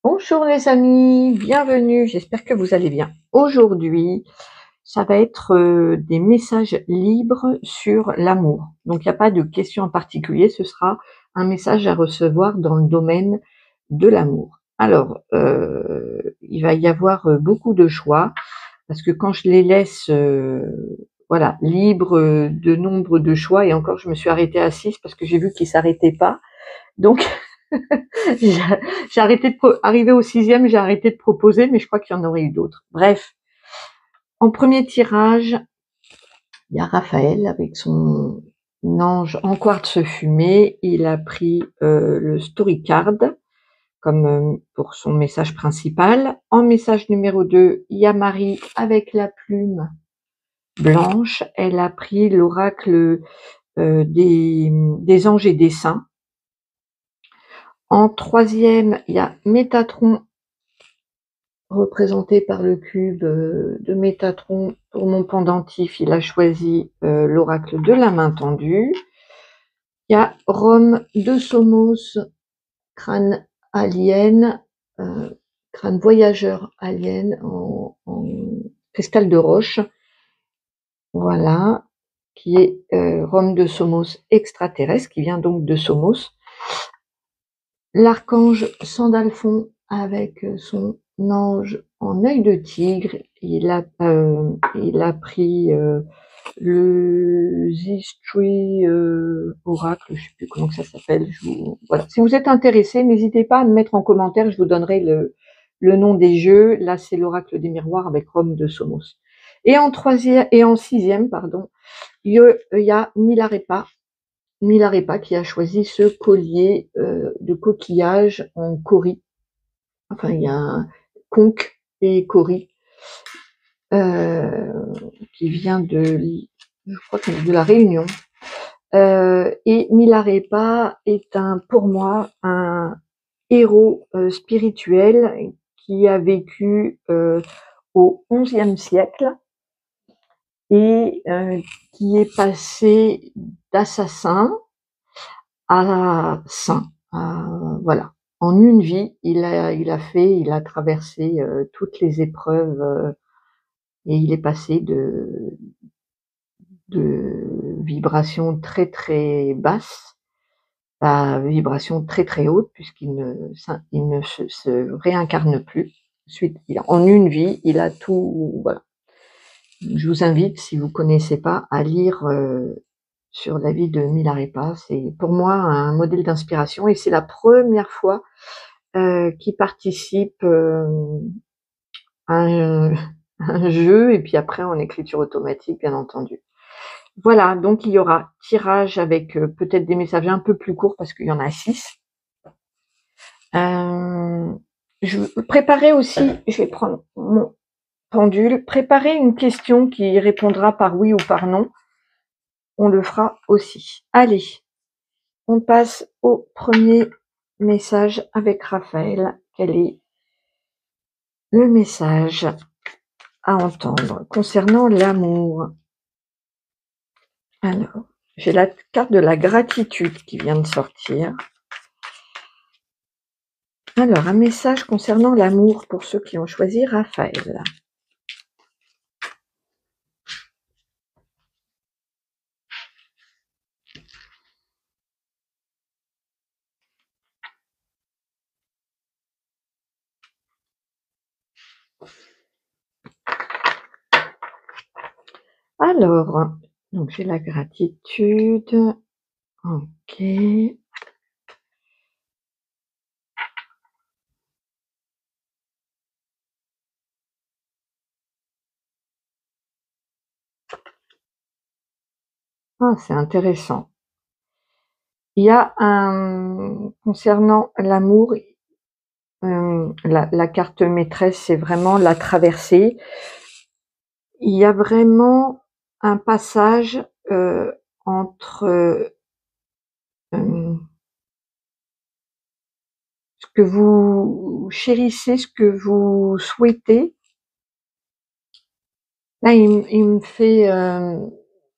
Bonjour les amis, bienvenue, j'espère que vous allez bien. Aujourd'hui, ça va être des messages libres sur l'amour. Donc il n'y a pas de question en particulier, ce sera un message à recevoir dans le domaine de l'amour. Alors, il va y avoir beaucoup de choix, parce que quand je les laisse voilà, libres de nombre de choix, et encore je me suis arrêtée à 6 parce que j'ai vu qu'ils ne s'arrêtaient pas. Donc j'ai arrêté arrivé au 6e, j'ai arrêté de proposer, mais je crois qu'il y en aurait eu d'autres. Bref, en premier tirage, il y a Raphaël avec son ange en quartz fumé. Il a pris le story card comme pour son message principal. En message numéro 2, il y a Marie avec la plume blanche. Elle a pris l'oracle des anges et des saints. En troisième, il y a Métatron, représenté par le cube de Métatron. Pour mon pendentif, il a choisi l'oracle de la main tendue. Il y a Rome de Somos, crâne alien, crâne voyageur alien en cristal de roche. Voilà, qui est Rome de Somos extraterrestre, qui vient donc de Somos. L'archange Sandalphon avec son ange en œil de tigre. Il a pris le Zistri Oracle, je ne sais plus comment que ça s'appelle. Voilà. Si vous êtes intéressé, n'hésitez pas à me mettre en commentaire, je vous donnerai le nom des jeux. Là, c'est l'oracle des miroirs avec Rome de Somos. Et en sixième, pardon, il y a Milarepa qui a choisi ce collier de coquillage en cori. Enfin, il y a un conque et cori qui vient je crois que de la Réunion. Et Milarepa est pour moi un héros spirituel qui a vécu au XIe siècle et qui est passé d'assassin à saint. Voilà. En une vie, il a traversé toutes les épreuves et il est passé de vibrations très très basses à vibrations très très hautes, puisqu'il ne se réincarne plus. Ensuite, en une vie, il a tout. Voilà. Je vous invite, si vous ne connaissez pas, à lire sur la vie de Milarepa. C'est pour moi un modèle d'inspiration et c'est la première fois qu'il participe à un jeu, et puis après en écriture automatique, bien entendu. Voilà, donc il y aura tirage avec peut-être des messages un peu plus courts parce qu'il y en a 6. Je préparer aussi, je vais prendre mon pendule, préparer une question qui répondra par oui ou par non. On le fera aussi. Allez, on passe au premier message avec Raphaël. Quel est le message à entendre concernant l'amour? Alors, j'ai la carte de la gratitude qui vient de sortir. Alors, un message concernant l'amour pour ceux qui ont choisi Raphaël. Alors, donc j'ai la gratitude. Ok. Ah, c'est intéressant. Il y a concernant l'amour, la carte maîtresse, c'est vraiment la traversée. Il y a vraiment un passage entre ce que vous chérissez, ce que vous souhaitez. Là, il me fait,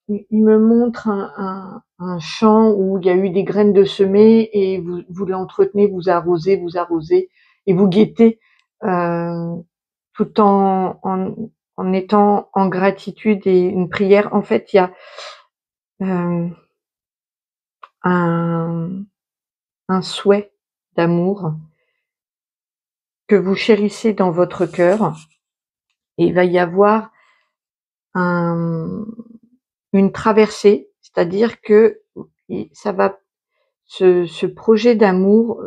il me montre un champ où il y a eu des graines de semées et vous l'entretenez, vous arrosez, et vous guettez tout en étant en gratitude et une prière. En fait, il y a un souhait d'amour que vous chérissez dans votre cœur, et il va y avoir une traversée, c'est-à-dire que ça va, ce projet d'amour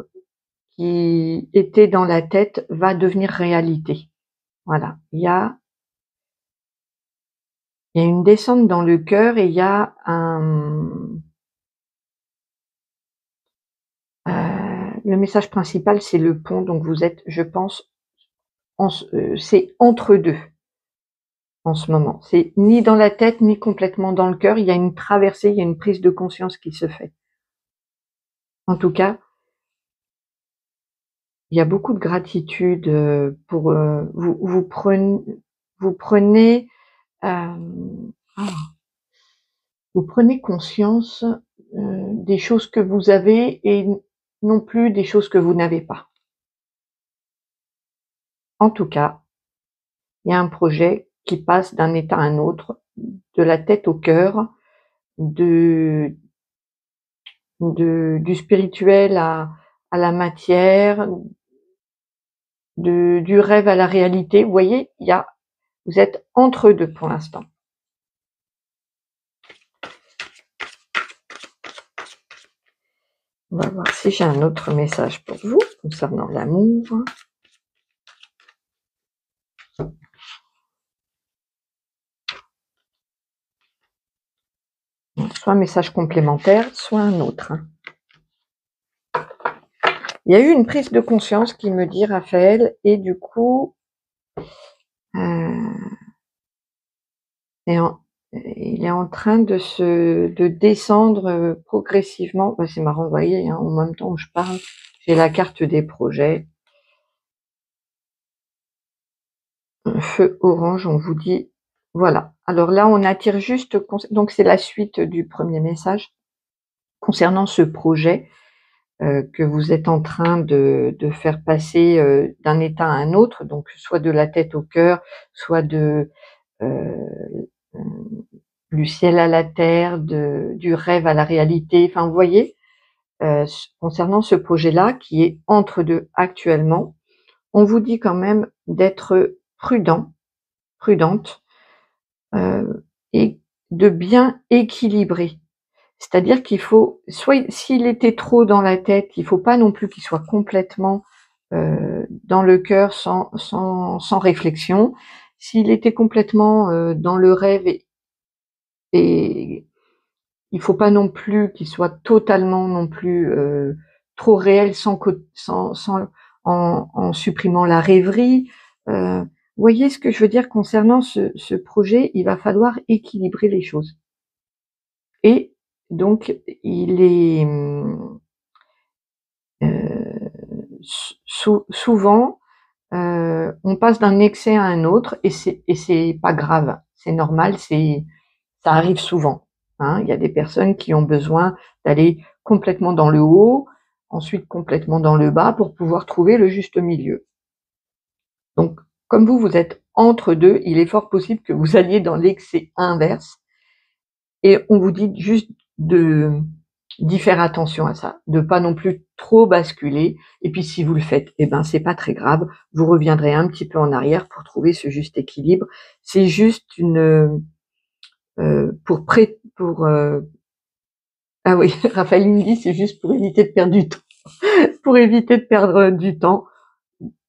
qui était dans la tête va devenir réalité. Voilà, il y a une descente dans le cœur et il y a le message principal, c'est le pont. Donc vous êtes, je pense, c'est entre deux en ce moment. C'est ni dans la tête ni complètement dans le cœur. Il y a une traversée, il y a une prise de conscience qui se fait. En tout cas, il y a beaucoup de gratitude pour vous prenez vous prenez conscience des choses que vous avez et non plus des choses que vous n'avez pas. En tout cas, il y a un projet qui passe d'un état à un autre, de la tête au cœur, du spirituel à la matière, du rêve à la réalité. Vous voyez, vous êtes entre deux pour l'instant. On va voir si j'ai un autre message pour vous concernant l'amour. Soit un message complémentaire, soit un autre. Il y a eu une prise de conscience qui me dit Raphaël, et du coup, il est en train de descendre progressivement. Bah, c'est marrant, vous voyez, en même temps où je parle, j'ai la carte des projets. Un feu orange, on vous dit, voilà. Alors là, on attire juste, donc c'est la suite du premier message concernant ce projet que vous êtes en train de faire passer d'un état à un autre, donc soit de la tête au cœur, soit du ciel à la terre, du rêve à la réalité. Enfin, vous voyez, concernant ce projet-là qui est entre deux actuellement, on vous dit quand même d'être prudente, et de bien équilibrer. C'est-à-dire qu'il faut, soit s'il était trop dans la tête, il faut pas non plus qu'il soit complètement dans le cœur sans réflexion. S'il était complètement dans le rêve, et il faut pas non plus qu'il soit totalement non plus trop réel en supprimant la rêverie. Vous voyez ce que je veux dire concernant ce projet, il va falloir équilibrer les choses. Et donc, il est souvent, on passe d'un excès à un autre, et c'est pas grave, c'est normal, ça arrive souvent. Hein. Il y a des personnes qui ont besoin d'aller complètement dans le haut, ensuite complètement dans le bas pour pouvoir trouver le juste milieu. Donc, comme vous êtes entre deux, il est fort possible que vous alliez dans l'excès inverse, et on vous dit juste d'y faire attention à ça, de pas non plus trop basculer. Et puis si vous le faites, eh ben c'est pas très grave, vous reviendrez un petit peu en arrière pour trouver ce juste équilibre. C'est juste une ah oui, Raphaël me dit c'est juste pour éviter de perdre du temps. Pour éviter de perdre du temps.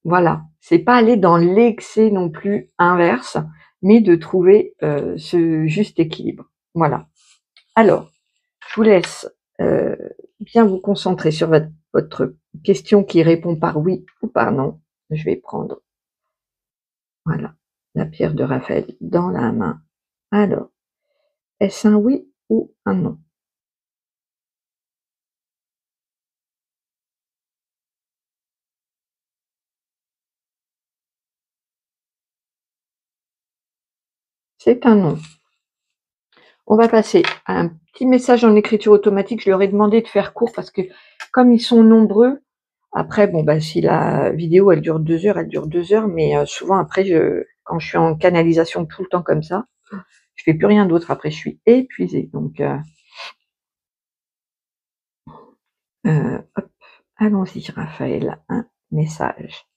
Voilà, c'est pas aller dans l'excès non plus inverse, mais de trouver ce juste équilibre. Voilà. Alors, je vous laisse bien vous concentrer sur votre question qui répond par oui ou par non. Je vais prendre, voilà, la pierre de Raphaël dans la main. Alors, est-ce un oui ou un non? C'est un non. On va passer à un petit message en écriture automatique. Je leur ai demandé de faire court parce que comme ils sont nombreux, Après, bon, bah, si la vidéo, elle dure 2 heures, elle dure 2 heures, mais souvent après quand je suis en canalisation tout le temps comme ça, je fais plus rien d'autre après, je suis épuisée donc hop, allons-y Raphaël, un message.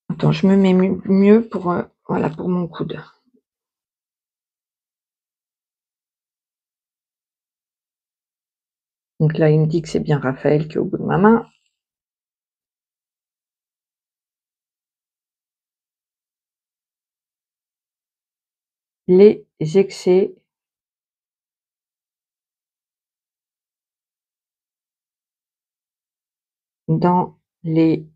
Attends, je me mets mieux pour, voilà, pour mon coude. Donc là, il me dit que c'est bien Raphaël qui est au bout de ma main. Les excès dans les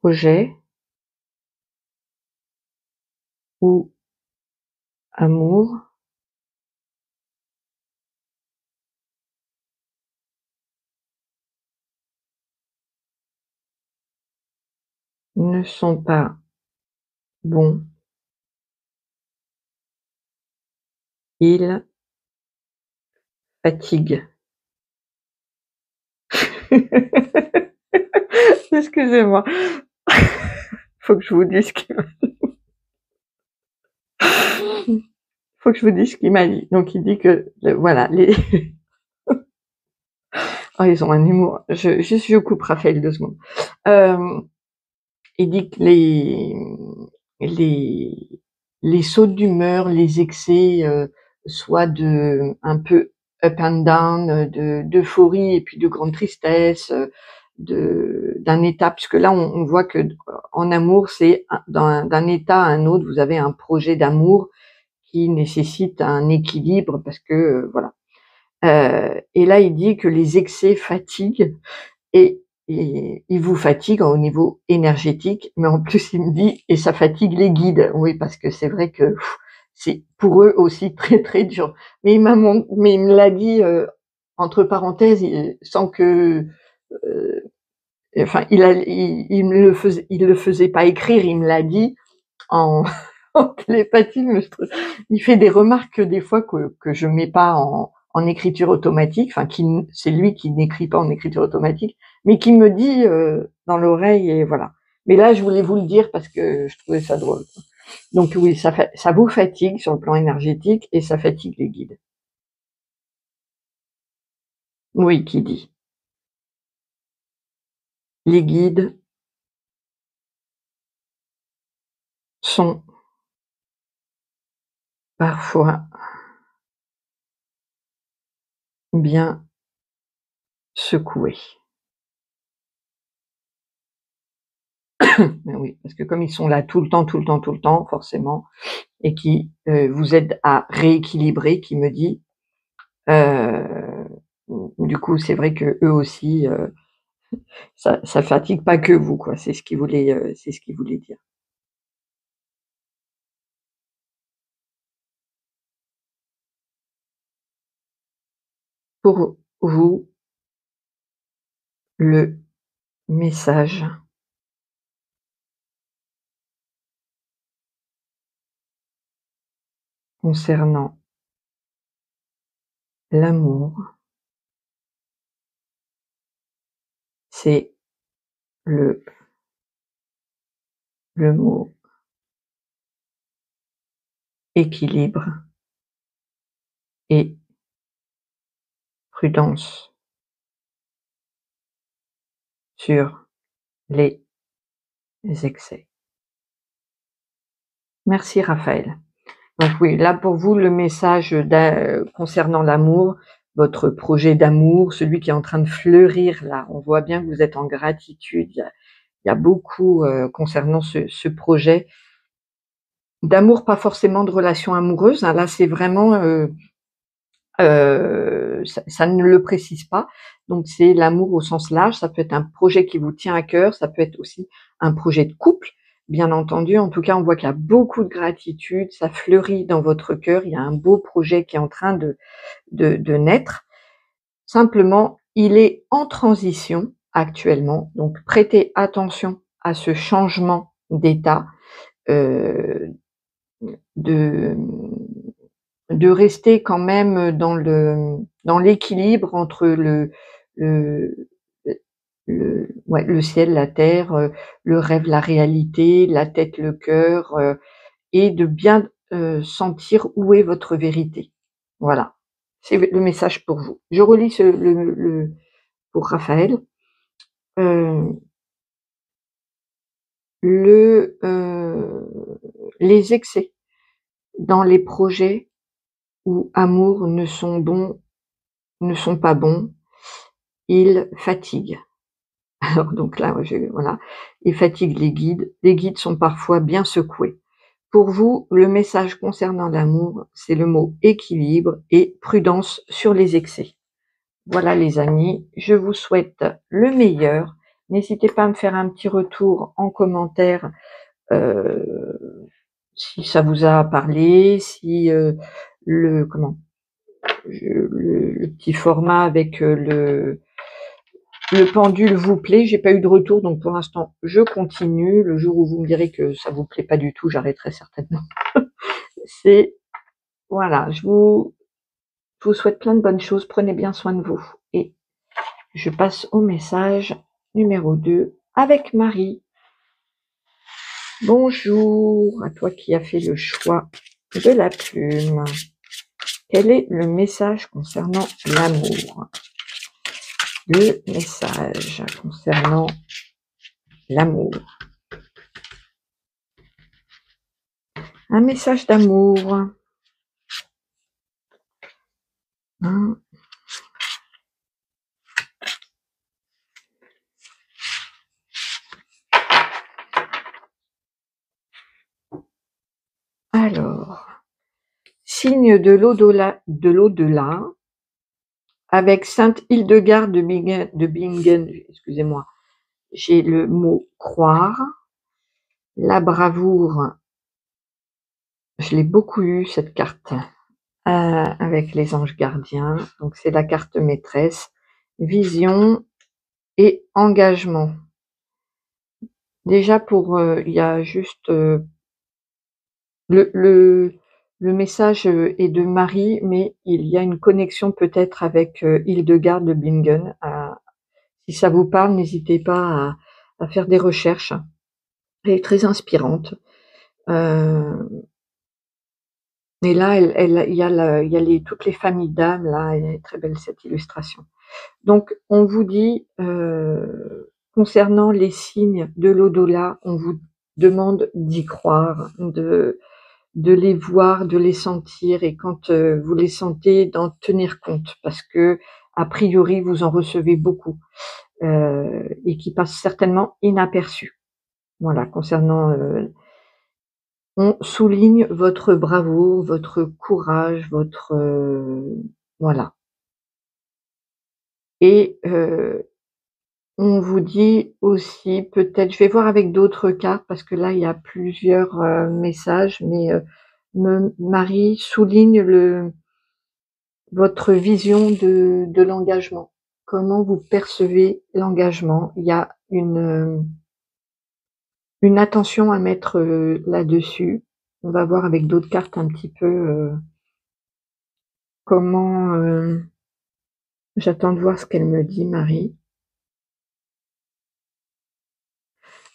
projets ou amour ne sont pas bons, ils fatiguent. Excusez-moi, faut que je vous dise ce qu'il m'a faut que je vous dise ce qu'il m'a dit. Donc il dit que voilà, les oh, ils ont un humour. Je coupe Raphaël 2 secondes. Il dit que les les sautes d'humeur, les excès, soit de un peu up and down, d'euphorie et puis de grande tristesse, d'un état, puisque là on voit que en amour, c'est d'un état à un autre, vous avez un projet d'amour qui nécessite un équilibre parce que voilà. Et là, il dit que les excès fatiguent et ils vous fatiguent au niveau énergétique, mais en plus, il me dit et ça fatigue les guides. Oui, parce que c'est vrai que c'est pour eux aussi très, très dur. Mais il me l'a dit, entre parenthèses, sans que, enfin, il le faisait pas écrire, il me l'a dit en en télépathie, il fait des remarques des fois que je mets pas en écriture automatique, enfin c'est lui qui n'écrit pas en écriture automatique, mais qui me dit dans l'oreille et voilà. Mais là, je voulais vous le dire parce que je trouvais ça drôle. Donc oui, ça vous fatigue sur le plan énergétique et ça fatigue les guides. Oui, qui dit. Les guides sont parfois bien secoués. Mais oui, parce que comme ils sont là tout le temps, tout le temps, tout le temps, forcément, et qui vous aident à rééquilibrer, qui me dit, heu, du coup, c'est vrai qu'eux aussi, ça fatigue pas que vous, quoi. C'est ce qu'il voulait dire. Pour vous, le message concernant l'amour, c'est le mot équilibre et prudence sur les excès. Merci Raphaël. Donc oui, là pour vous, le message concernant l'amour, votre projet d'amour, celui qui est en train de fleurir là, on voit bien que vous êtes en gratitude. Il y a beaucoup concernant ce projet d'amour, pas forcément de relation amoureuse, hein. Là, c'est vraiment, ça ne le précise pas. Donc c'est l'amour au sens large, ça peut être un projet qui vous tient à cœur, ça peut être aussi un projet de couple, bien entendu. En tout cas, on voit qu'il y a beaucoup de gratitude, ça fleurit dans votre cœur, il y a un beau projet qui est en train de naître. Simplement, il est en transition actuellement, donc prêtez attention à ce changement d'état, heu, de rester quand même dans l'équilibre entre le ouais, le ciel, la terre, le rêve, la réalité, la tête, le cœur, et de bien, sentir où est votre vérité. Voilà, c'est le message pour vous. Je relis le pour Raphaël. Heu, le, les excès dans les projets ou amours ne sont pas bons, ils fatiguent. Alors donc là, voilà, ils fatiguent les guides. Les guides sont parfois bien secoués. Pour vous, le message concernant l'amour, c'est le mot équilibre et prudence sur les excès. Voilà les amis, je vous souhaite le meilleur. N'hésitez pas à me faire un petit retour en commentaire, si ça vous a parlé, si, le comment? Le petit format avec, le pendule vous plaît. J'ai pas eu de retour, donc pour l'instant, je continue. Le jour où vous me direz que ça vous plaît pas du tout, j'arrêterai certainement. C'est voilà, je vous souhaite plein de bonnes choses. Prenez bien soin de vous et je passe au message numéro 2 avec Marie. Bonjour à toi qui as fait le choix de la plume. Quel est le message concernant l'amour? Le message concernant l'amour. Un message d'amour. Hein. Alors, signe de l'au-delà, avec Sainte Hildegarde de Bingen, excusez-moi, j'ai le mot croire, la bravoure, je l'ai beaucoup eu cette carte, avec les anges gardiens, donc c'est la carte maîtresse, vision et engagement. Déjà pour, il y a juste, le le le message, est de Marie, mais il y a une connexion peut-être avec, Hildegarde de Bingen. Si ça vous parle, n'hésitez pas à faire des recherches. Elle est très inspirante. Heu et là, il y a les toutes les familles d'âmes là, elle est très belle cette illustration. Donc on vous dit, concernant les signes de l'au-delà, on vous demande d'y croire, de les voir, de les sentir et quand, vous les sentez, d'en tenir compte parce que a priori, vous en recevez beaucoup, et qui passent certainement inaperçus. Voilà, concernant, on souligne votre bravoure, votre courage, votre, voilà et on vous dit aussi peut-être je vais voir avec d'autres cartes parce que là, il y a plusieurs, messages mais, me Marie souligne votre vision de l'engagement. Comment vous percevez l'engagement? Il y a une attention à mettre, là-dessus. On va voir avec d'autres cartes un petit peu, comment, j'attends de voir ce qu'elle me dit Marie.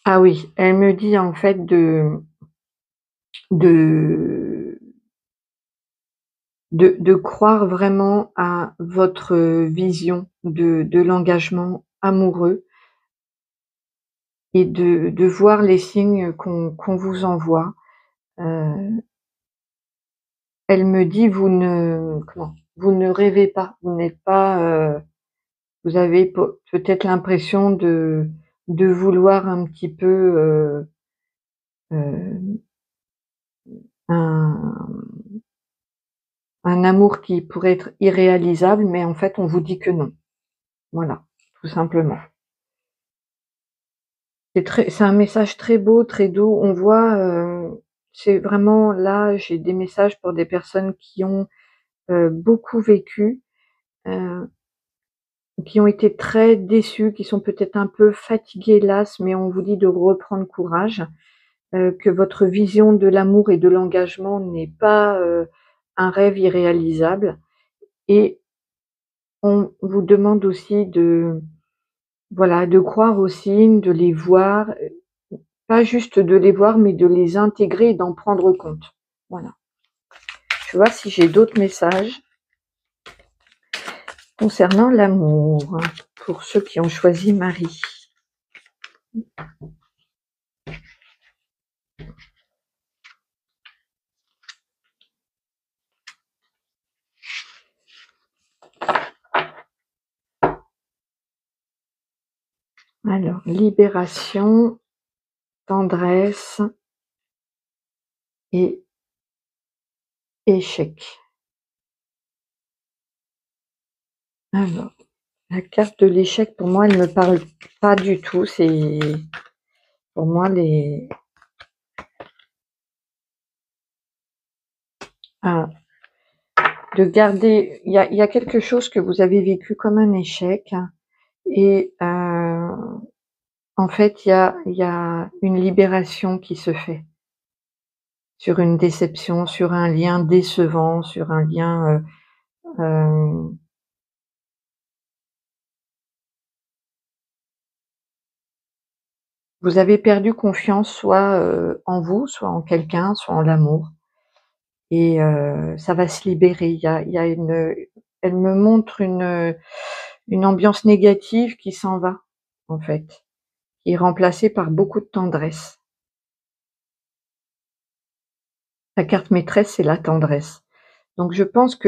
Ah oui, elle me dit en fait de de croire vraiment à votre vision de l'engagement amoureux et de voir les signes qu'on vous envoie. Heu, Elle me dit: Vous ne rêvez pas, vous n'êtes pas, vous avez peut-être l'impression de vouloir un petit peu, heu, un un amour qui pourrait être irréalisable, mais en fait, on vous dit que non. Voilà, tout simplement. C'est un message très beau, très doux. On voit, c'est vraiment là, j'ai des messages pour des personnes qui ont, beaucoup vécu, heu, qui ont été très déçues, qui sont peut-être un peu fatiguées, las, mais on vous dit de reprendre courage, que votre vision de l'amour et de l'engagement n'est pas, un rêve irréalisable et on vous demande aussi de, voilà, de croire aux signes, de les voir, pas juste de les voir, mais de les intégrer et d'en prendre compte. Voilà. Je vais voir si j'ai d'autres messages concernant l'amour, pour ceux qui ont choisi Marie. Alors, libération, tendresse et échec. Alors, la carte de l'échec, pour moi, elle ne me parle pas du tout. C'est pour moi de garder. Il y a quelque chose que vous avez vécu comme un échec, et en fait, il y a une libération qui se fait sur une déception, sur un lien décevant, sur un lien. Vous avez perdu confiance, soit en vous, soit en quelqu'un, soit en l'amour. Et ça va se libérer. Il y a une, elle me montre une ambiance négative qui s'en va, en fait, qui est remplacée par beaucoup de tendresse. La carte maîtresse, c'est la tendresse. Donc je pense que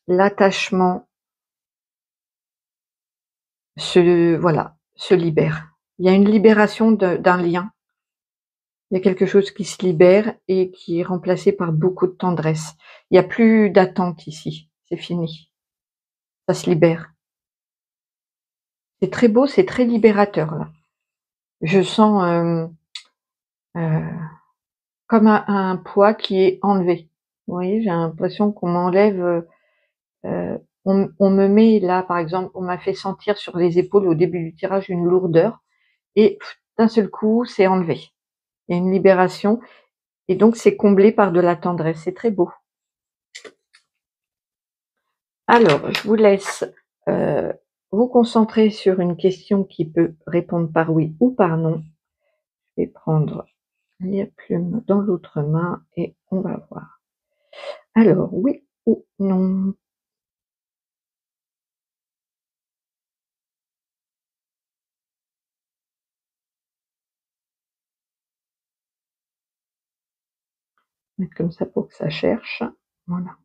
l'attachement se libère. Il y a une libération d'un lien. Il y a quelque chose qui se libère et qui est remplacé par beaucoup de tendresse. Il n'y a plus d'attente ici. C'est fini. Ça se libère. C'est très beau, c'est très libérateur, là. Je sens comme un poids qui est enlevé. Vous voyez, j'ai l'impression qu'on m'enlève, on me met là, par exemple, on m'a fait sentir sur les épaules au début du tirage une lourdeur, et d'un seul coup, c'est enlevé. Il y a une libération, et donc c'est comblé par de la tendresse. C'est très beau. Alors, je vous laisse vous concentrer sur une question qui peut répondre par oui ou par non. Je vais prendre la plume dans l'autre main et on va voir. Alors, oui ou non? Mettre comme ça pour que ça cherche. Voilà.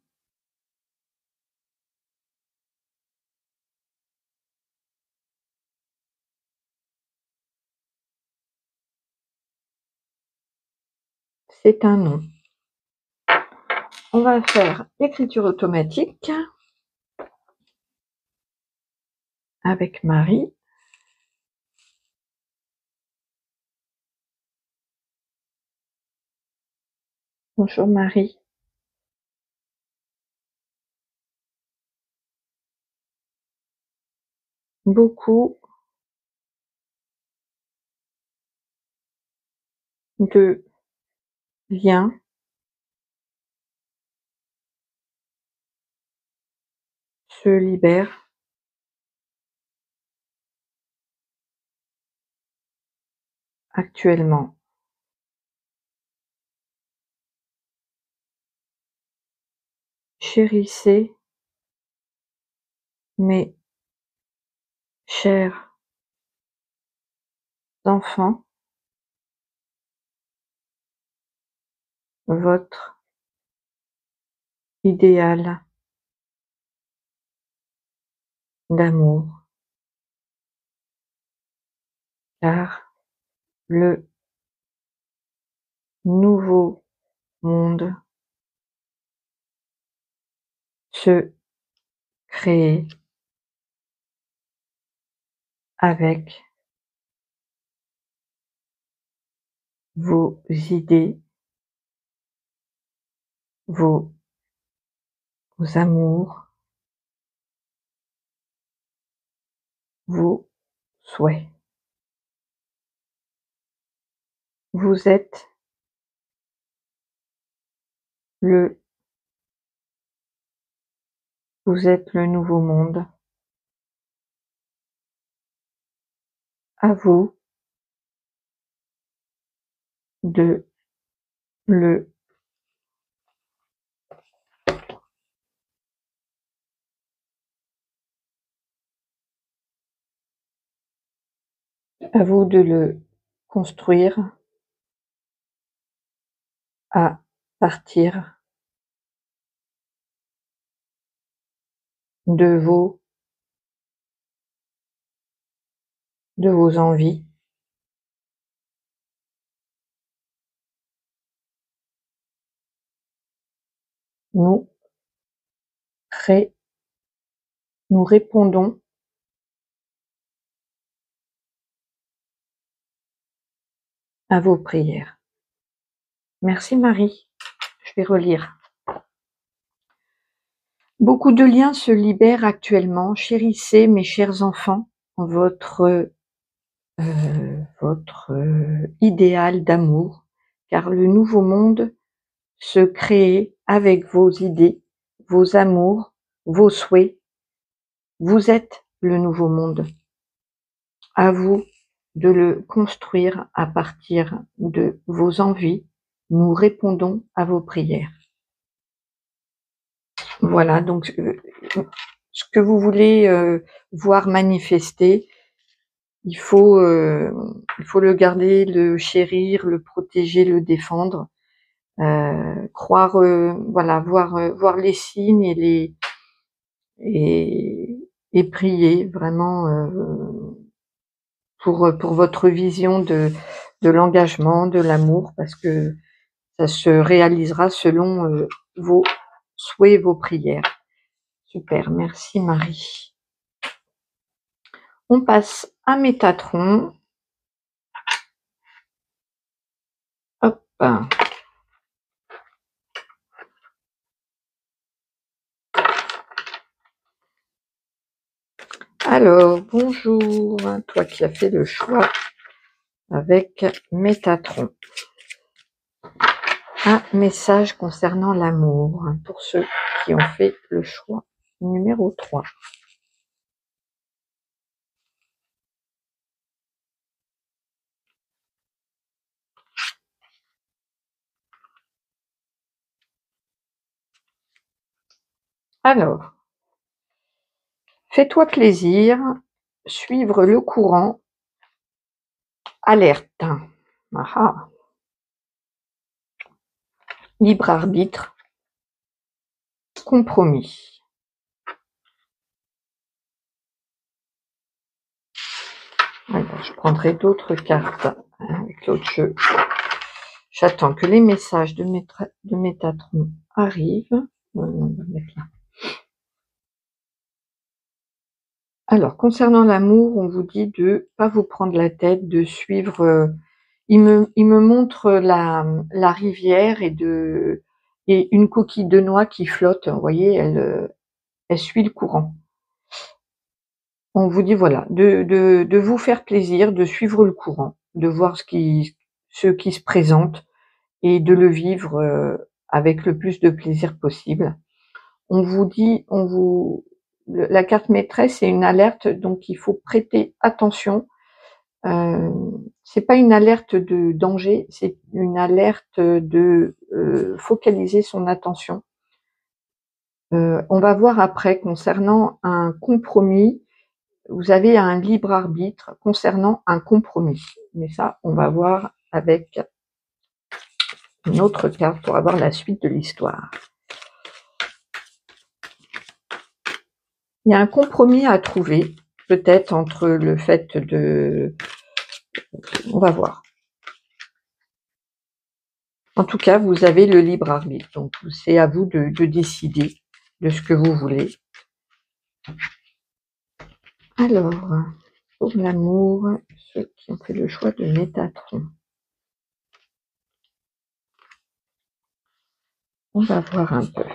C'est un non. On va faire l'écriture automatique avec Marie. Bonjour Marie. Beaucoup de liens se libèrent actuellement. Chérissez mes chers enfants, votre idéal d'amour, car le nouveau monde se crée avec vos idées, vos amours, vos souhaits. Vous êtes le Vous êtes le nouveau monde. À vous de le à vous de le construire à partir de vos envies, nous ré- nous répondons à vos prières. Merci Marie. Je vais relire. Beaucoup de liens se libèrent actuellement. Chérissez, mes chers enfants, votre idéal d'amour, car le nouveau monde se crée avec vos idées, vos amours, vos souhaits. Vous êtes le nouveau monde. À vous de le construire à partir de vos envies. Nous répondons à vos prières. Voilà, donc ce que vous voulez voir manifester, il faut le garder, le chérir, le protéger, le défendre, croire, voilà, voir les signes et prier vraiment pour votre vision de l'engagement, de l'amour, parce que ça se réalisera selon vos souhaits, vos prières. Super, merci Marie. On passe à Métatron. Hop. Alors, bonjour, toi qui as fait le choix avec Métatron. Un message concernant l'amour pour ceux qui ont fait le choix numéro 3. Alors, fais-toi plaisir, suivre le courant, alerte. Ah, libre arbitre, compromis. Alors, je prendrai d'autres cartes avec l'autre jeu. J'attends que les messages de Métatron arrivent. On va mettre là. Alors, concernant l'amour, on vous dit de pas vous prendre la tête, de suivre. Il me montre la rivière et une coquille de noix qui flotte. Vous voyez, elle suit le courant. On vous dit voilà, de vous faire plaisir, de suivre le courant, de voir ce qui se présente et de le vivre avec le plus de plaisir possible. On vous dit, la carte maîtresse est une alerte, donc il faut prêter attention. C'est pas une alerte de danger, c'est une alerte de focaliser son attention. On va voir après concernant un compromis. Vous avez un libre arbitre concernant un compromis, mais ça, on va voir avec une autre carte pour avoir la suite de l'histoire. Il y a un compromis à trouver, peut-être entre le fait de... On va voir. En tout cas, vous avez le libre arbitre, donc c'est à vous de décider de ce que vous voulez. Alors, pour l'amour, ceux qui ont fait le choix de Métatron. On va voir un peu.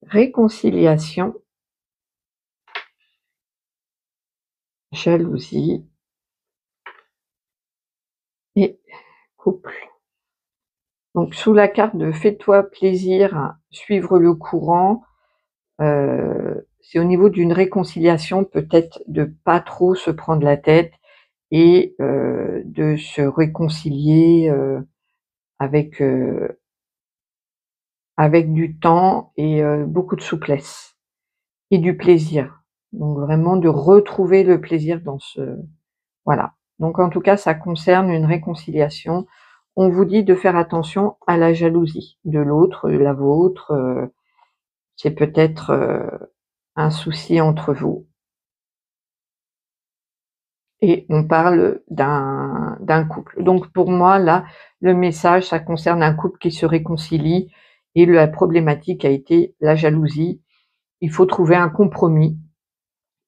Réconciliation, jalousie et couple. Donc sous la carte de fais-toi plaisir, suivre le courant, c'est au niveau d'une réconciliation, peut-être de pas trop se prendre la tête et de se réconcilier, avec, avec du temps et beaucoup de souplesse et du plaisir. Donc vraiment de retrouver le plaisir dans ce voilà. Donc en tout cas, ça concerne une réconciliation. On vous dit de faire attention à la jalousie de l'autre, la vôtre, c'est peut-être, un souci entre vous et on parle d'un couple. Donc pour moi, là, le message, ça concerne un couple qui se réconcilie et la problématique a été la jalousie. Il faut trouver un compromis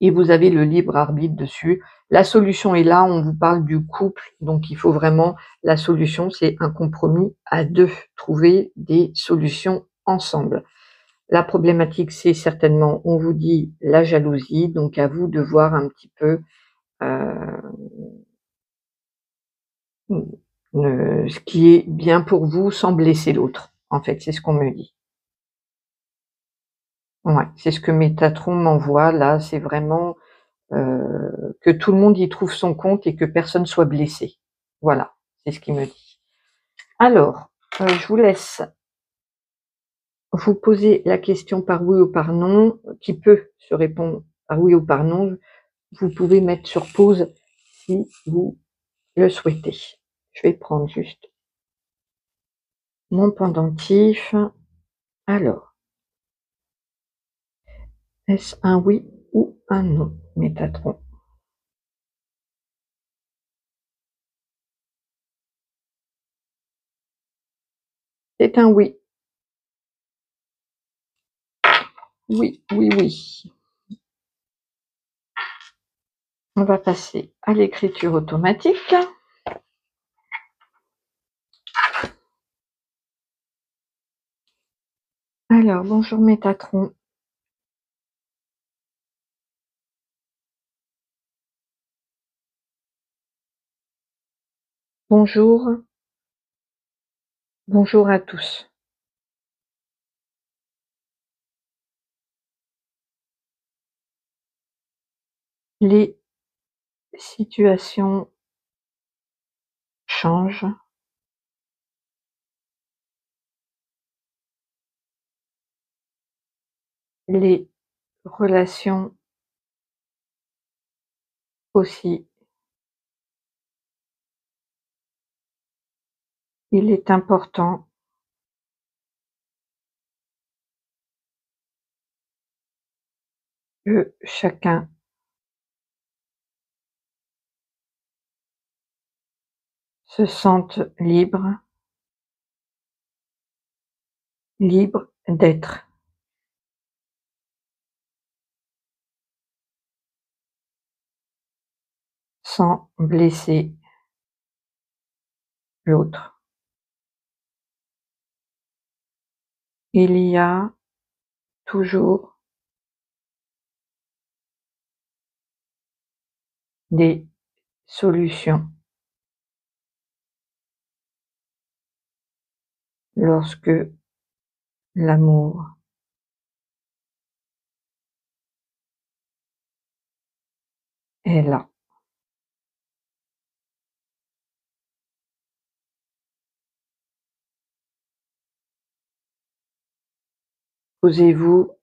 et vous avez le libre arbitre dessus. La solution est là, on vous parle du couple, donc il faut vraiment la solution, c'est un compromis à 2, trouver des solutions ensemble. La problématique, c'est certainement, on vous dit, la jalousie, donc à vous de voir un petit peu, ce qui est bien pour vous sans blesser l'autre. En fait, c'est ce qu'on me dit. Ouais, c'est ce que Métatron m'envoie là, c'est vraiment, que tout le monde y trouve son compte et que personne soit blessé. Voilà, c'est ce qu'il me dit. Alors, je vous laisse vous poser la question par oui ou par non, qui peut se répondre par oui ou par non. Vous pouvez mettre sur pause si vous le souhaitez. Je vais prendre juste mon pendentif. Alors, est-ce un oui ou un non, Métatron? C'est un oui. Oui, oui, oui. On va passer à l'écriture automatique. Alors, bonjour Métatron. Bonjour. Bonjour à tous. Les situations changent. Les relations aussi. Il est important que chacun se sente libre, libre d'être, sans blesser l'autre. Il y a toujours des solutions lorsque l'amour est là. Posez-vous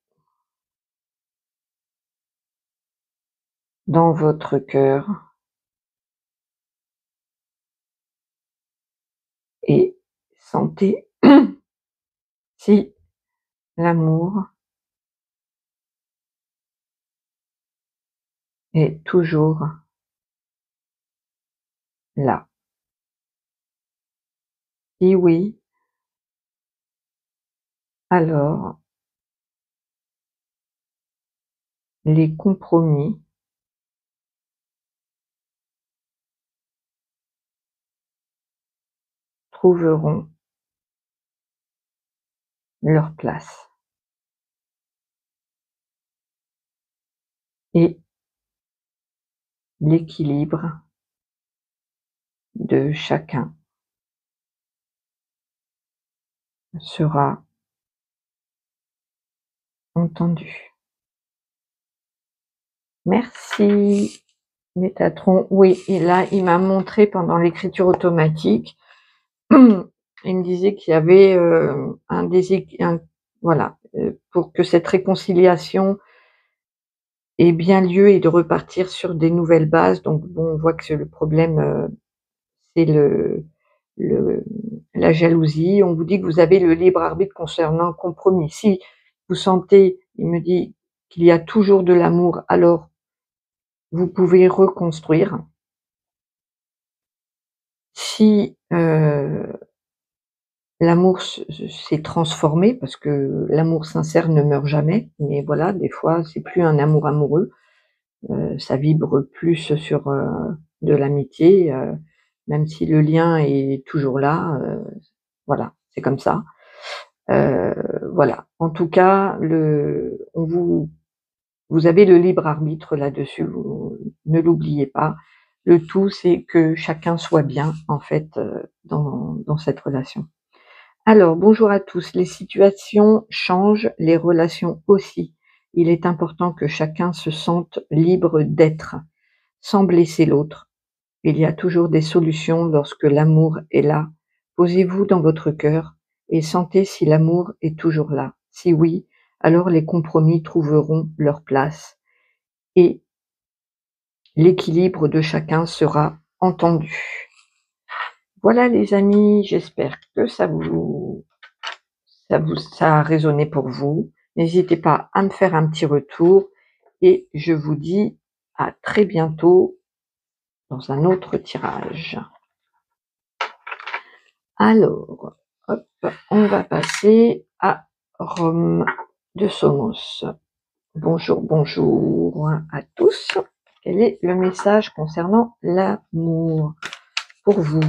dans votre cœur et sentez si l'amour est toujours là. Si oui, alors les compromis trouveront leur place. Et l'équilibre de chacun sera entendu. Merci Métatron. Oui, et là, il m'a montré pendant l'écriture automatique, il me disait qu'il y avait voilà, pour que cette réconciliation ait bien lieu et de repartir sur des nouvelles bases. Donc bon, on voit que le problème, c'est le la jalousie. On vous dit que vous avez le libre arbitre concernant le compromis. Si vous sentez, il me dit, qu'il y a toujours de l'amour, alors vous pouvez reconstruire. Si, l'amour s'est transformé, parce que l'amour sincère ne meurt jamais, mais voilà, des fois, c'est plus un amour amoureux, ça vibre plus sur, de l'amitié, même si le lien est toujours là, voilà, c'est comme ça. Heu, voilà. En tout cas, vous avez le libre arbitre là-dessus, vous ne l'oubliez pas. Le tout, c'est que chacun soit bien, en fait, dans cette relation. Alors, bonjour à tous. Les situations changent, les relations aussi. Il est important que chacun se sente libre d'être, sans blesser l'autre. Il y a toujours des solutions lorsque l'amour est là. Posez-vous dans votre cœur et sentez si l'amour est toujours là. Si oui, alors les compromis trouveront leur place et l'équilibre de chacun sera entendu. Voilà les amis, j'espère que ça a résonné pour vous. N'hésitez pas à me faire un petit retour et je vous dis à très bientôt dans un autre tirage. Alors, hop, on va passer à Rome de Somos. Bonjour, bonjour à tous. Quel est le message concernant l'amour pour vous?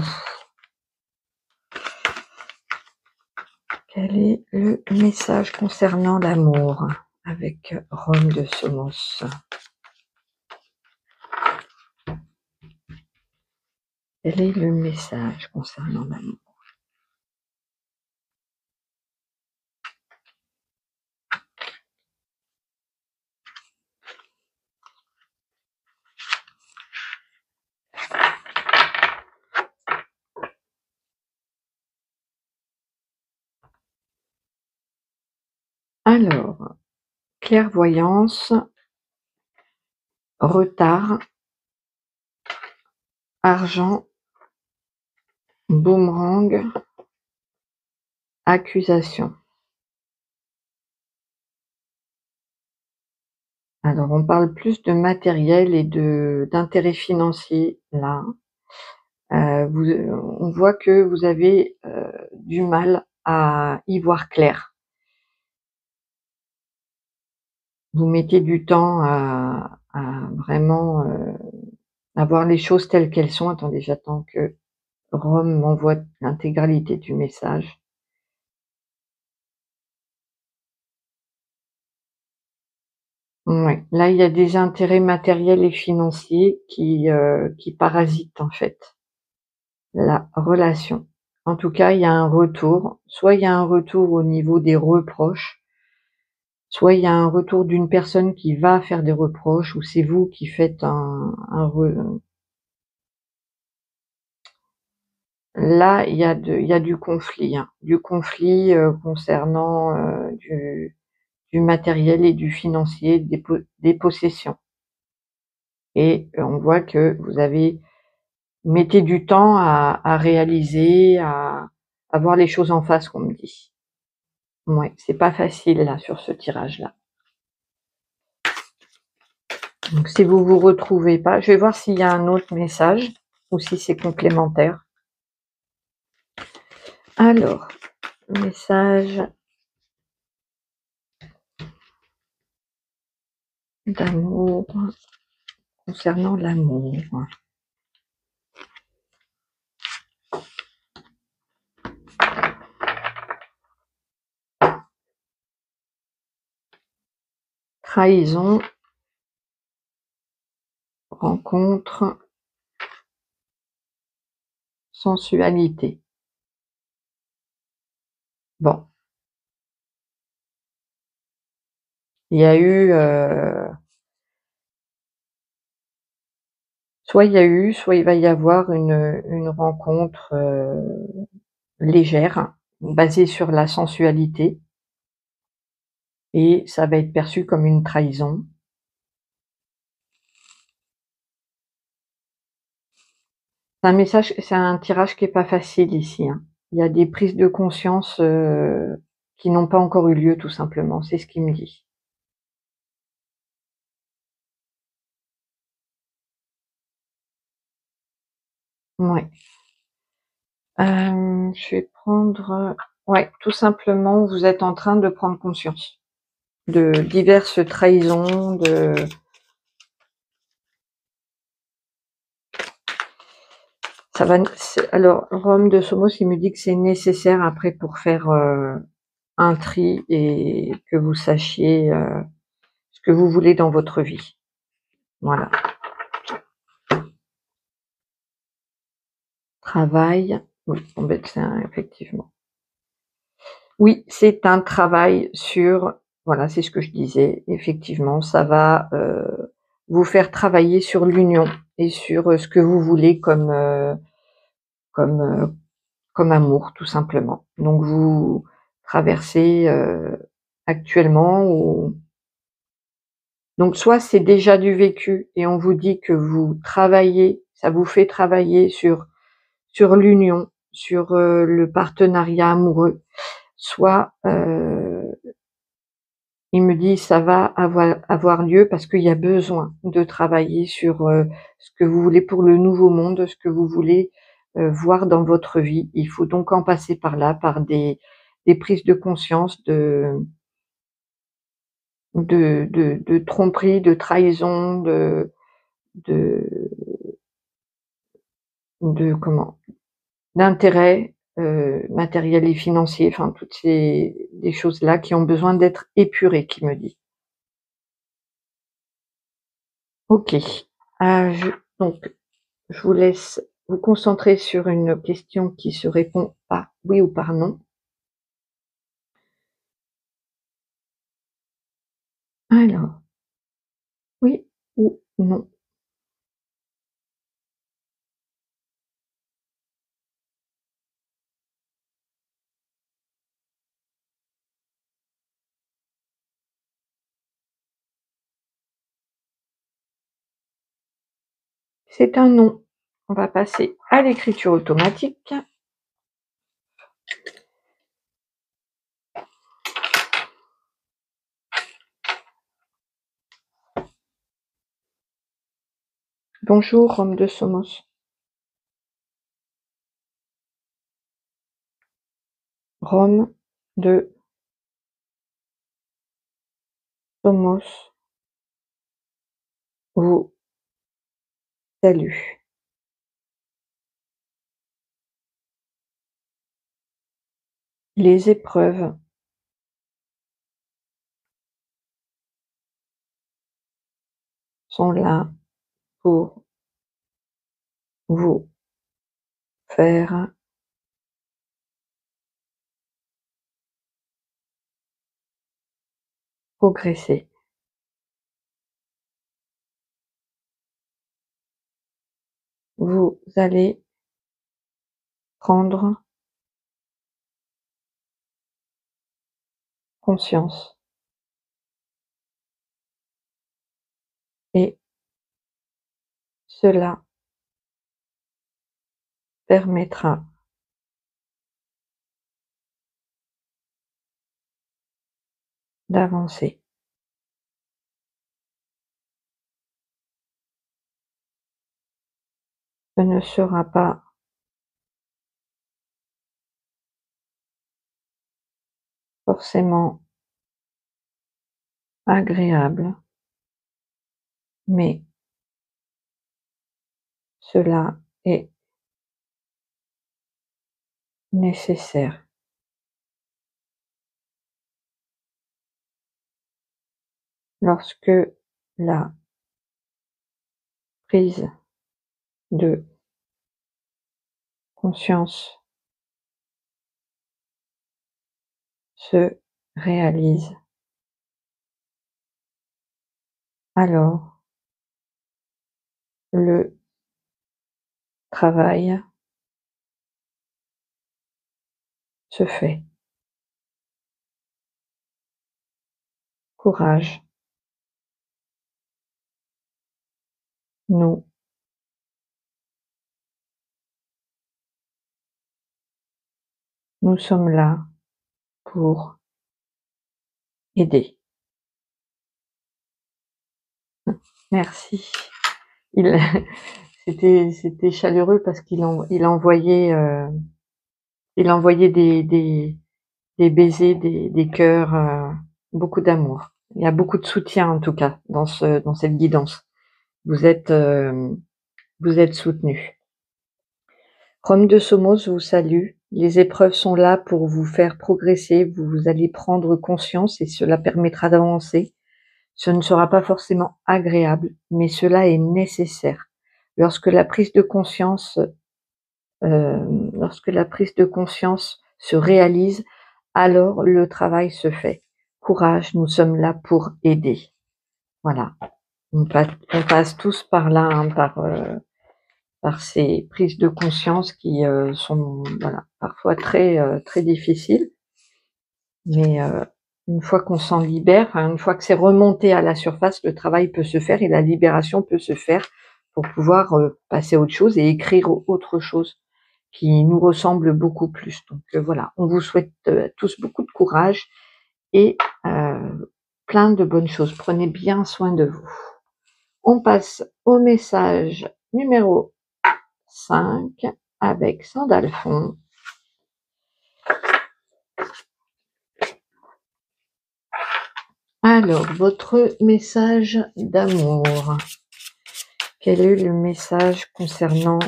Quel est le message concernant l'amour avec Rome de Somos? Quel est le message concernant l'amour? Alors, clairvoyance, retard, argent, boomerang, accusation. Alors, on parle plus de matériel et d'intérêt financier là. On voit que vous avez du mal à y voir clair. Vous mettez du temps à vraiment avoir les choses telles qu'elles sont. Attendez, j'attends que Rome m'envoie l'intégralité du message. Ouais, là, il y a des intérêts matériels et financiers qui parasitent, en fait, la relation. En tout cas, il y a un retour. Soit il y a un retour au niveau des reproches, soit il y a un retour d'une personne qui va faire des reproches, ou c'est vous qui faites là, il y a du conflit, hein. Du conflit, concernant, du matériel et du financier, des possessions. Et on voit que mettez du temps à réaliser, à voir les choses en face, qu'on me dit. Ouais, c'est pas facile là, sur ce tirage-là. Donc si vous vous retrouvez pas, je vais voir s'il y a un autre message ou si c'est complémentaire. Alors, message d'amour concernant l'amour. Trahison, rencontre, sensualité. Bon, il y a eu, soit il y a eu, soit il va y avoir une rencontre, légère, basée sur la sensualité et ça va être perçu comme une trahison. C'est un tirage qui est pas facile ici, hein. Il y a des prises de conscience, qui n'ont pas encore eu lieu tout simplement, c'est ce qu'il me dit. Ouais. Je vais prendre, ouais, tout simplement, vous êtes en train de prendre conscience de diverses trahisons, de ça va alors Rome de Somos, il me dit que c'est nécessaire après pour faire, un tri et que vous sachiez, ce que vous voulez dans votre vie. Voilà. Travail, oui, bon ben, c'est effectivement. Oui, c'est un travail sur, voilà, c'est ce que je disais, effectivement, ça va, vous faire travailler sur l'union et sur, ce que vous voulez comme, comme amour, tout simplement. Donc vous traversez, actuellement ou donc soit c'est déjà du vécu et on vous dit que vous travaillez, ça vous fait travailler sur l'union, sur, le partenariat amoureux, soit, il me dit: «Ça va avoir lieu parce qu'il y a besoin de travailler sur, ce que vous voulez pour le nouveau monde, ce que vous voulez, voir dans votre vie». Il faut donc en passer par là, par des prises de conscience de tromperie, de trahison, de de comment? D'intérêt, matériel et financier, enfin toutes ces des choses-là qui ont besoin d'être épurées, qu'il me dit. OK. Je donc je vous laisse vous concentrer sur une question qui se répond par oui ou par non. Alors, oui ou non? C'est un non. On va passer à l'écriture automatique. Bonjour, Rome de Somos. Rome de Somos vous salue. Les épreuves sont là pour vous faire progresser. Vous allez prendre conscience et cela permettra d'avancer. Ce ne sera pas forcément agréable, mais cela est nécessaire. Lorsque la prise de conscience se réalise, alors le travail se fait. Courage, nous nous sommes là pour aider. Merci. Il c'était chaleureux parce qu'il envoyait, il envoyait des baisers, des cœurs, beaucoup d'amour. Il y a beaucoup de soutien en tout cas dans cette guidance. Vous êtes, vous êtes soutenus. Rome de Somos vous salue. Les épreuves sont là pour vous faire progresser. Vous allez prendre conscience et cela permettra d'avancer. Ce ne sera pas forcément agréable, mais cela est nécessaire. Lorsque la prise de conscience, lorsque la prise de conscience se réalise, alors le travail se fait. Courage, nous sommes là pour aider. Voilà. On passe tous par là, hein, par ces prises de conscience qui sont voilà, parfois très difficiles. Mais une fois qu'on s'en libère, une fois que c'est remonté à la surface, le travail peut se faire et la libération peut se faire pour pouvoir passer à autre chose et écrire autre chose qui nous ressemble beaucoup plus. Donc voilà, on vous souhaite tous beaucoup de courage et plein de bonnes choses. Prenez bien soin de vous. On passe au message numéro 5 avec Sandalphon. Alors, votre message d'amour. Quel est le message concernant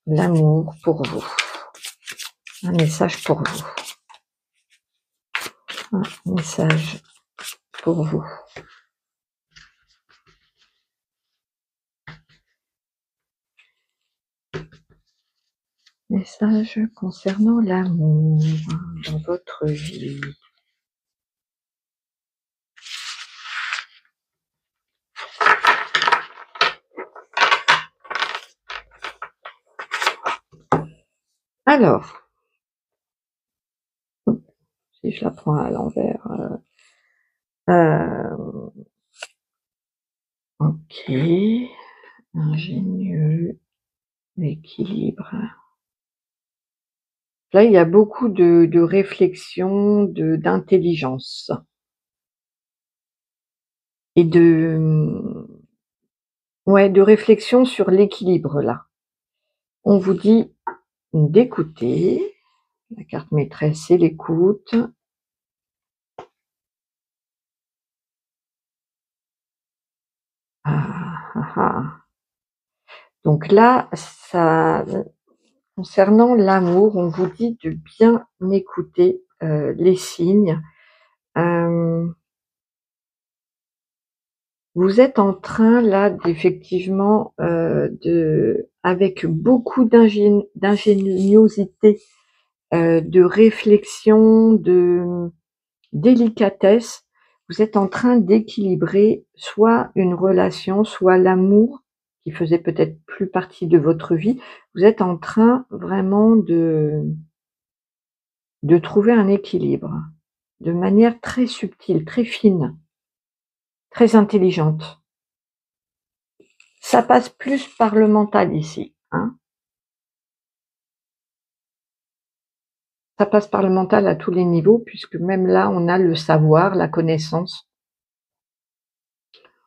l'amour pour vous? Un message pour vous. Un message pour vous. Message concernant l'amour dans votre vie. Alors, si je la prends à l'envers, ok, ingénieux, l'équilibre. Là, il y a beaucoup de réflexion, d'intelligence et de réflexion sur l'équilibre là. On vous dit d'écouter. La carte maîtresse, c'est l'écoute. Donc là, concernant l'amour, on vous dit de bien écouter les signes. Vous êtes en train là d'effectivement avec beaucoup d'ingéniosité, de réflexion, de délicatesse, vous êtes en train d'équilibrer soit une relation, soit l'amour qui faisait peut-être plus partie de votre vie. Vous êtes en train vraiment de trouver un équilibre de manière très subtile, très fine, très intelligente. Ça passe plus par le mental ici, hein. Ça passe par le mental à tous les niveaux, puisque même là, on a le savoir, la connaissance.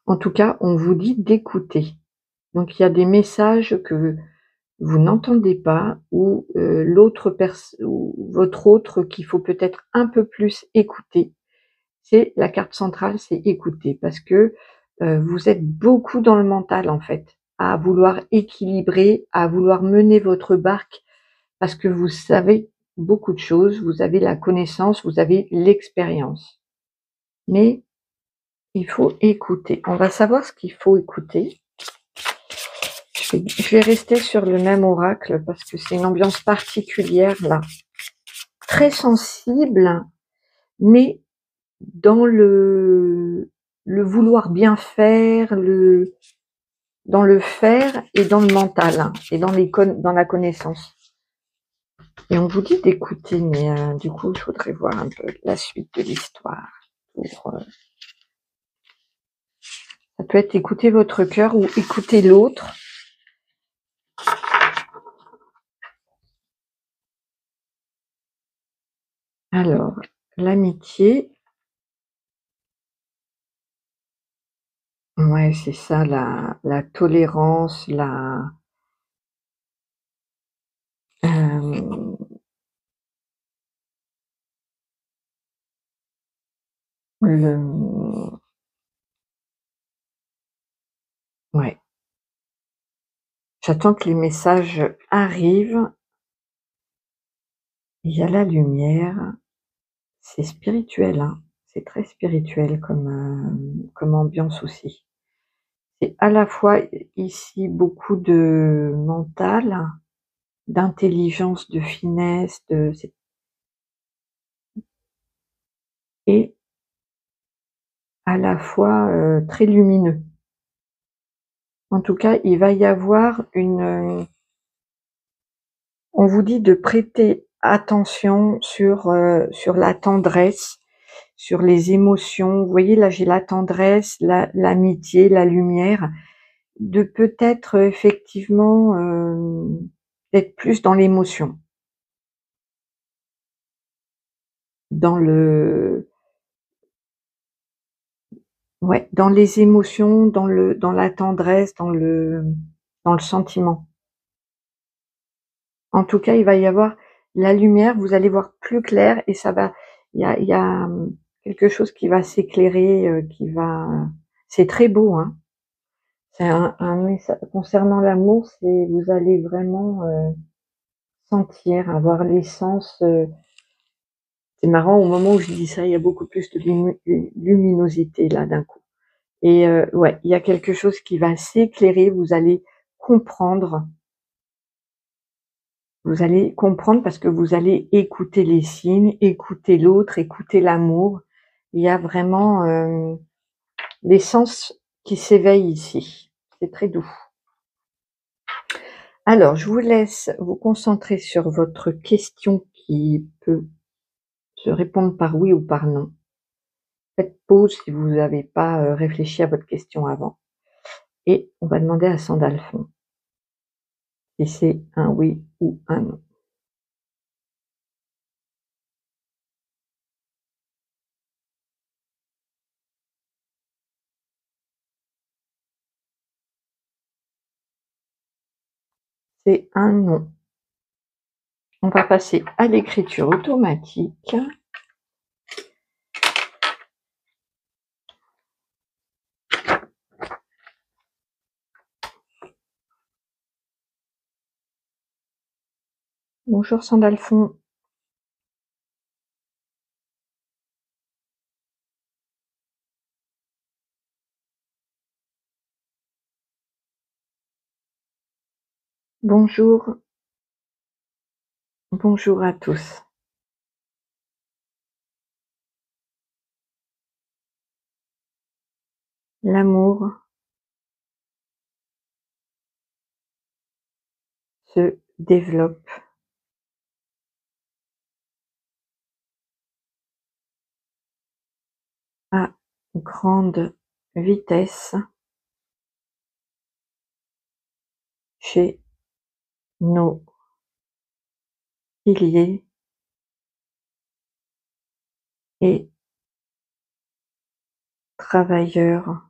En tout cas, on vous dit d'écouter. Donc, il y a des messages que vous n'entendez pas ou ou votre autre qu'il faut peut-être un peu plus écouter. C'est la carte centrale, c'est écouter, parce que vous êtes beaucoup dans le mental en fait, à vouloir équilibrer, à vouloir mener votre barque, parce que vous savez beaucoup de choses, vous avez la connaissance, vous avez l'expérience. Mais il faut écouter. On va savoir ce qu'il faut écouter. Je vais rester sur le même oracle parce que c'est une ambiance particulière là, très sensible mais dans le vouloir bien faire, dans le faire et dans le mental, hein, et dans la connaissance. Et on vous dit d'écouter, mais du coup, je voudrais voir un peu la suite de l'histoire. Ça peut être écouter votre cœur ou écouter l'autre. Alors, l'amitié, ouais, c'est ça, la tolérance, euh, le, ouais. J'attends que les messages arrivent. Il y a la lumière. C'est spirituel, hein. C'est très spirituel comme ambiance aussi. C'est à la fois ici beaucoup de mental, d'intelligence, de finesse, et à la fois très lumineux. En tout cas, il va y avoir on vous dit de prêter attention sur la tendresse, sur les émotions. Vous voyez, là, j'ai la tendresse, l'amitié, la lumière, de peut-être effectivement être plus dans l'émotion, dans dans les émotions, dans la tendresse, dans le sentiment. En tout cas, il va y avoir la lumière, vous allez voir plus clair et ça va, il y a quelque chose qui va s'éclairer, c'est très beau, hein. C'est un message concernant l'amour, vous allez vraiment sentir, avoir les sens. C'est marrant, au moment où je dis ça, il y a beaucoup plus de luminosité là d'un coup. Et ouais, il y a quelque chose qui va s'éclairer, vous allez comprendre. Vous allez comprendre parce que vous allez écouter les signes, écouter l'autre, écouter l'amour. Il y a vraiment les sens qui s'éveillent ici. C'est très doux. Alors, je vous laisse vous concentrer sur votre question qui peut se répondre par oui ou par non. Faites pause si vous n'avez pas réfléchi à votre question avant. Et on va demander à Sandalphon si c'est un oui ou un non. C'est un non. On va passer à l'écriture automatique. Bonjour Sandalphon. Bonjour, bonjour à tous. L'amour se développe à grande vitesse chez nos piliers et travailleurs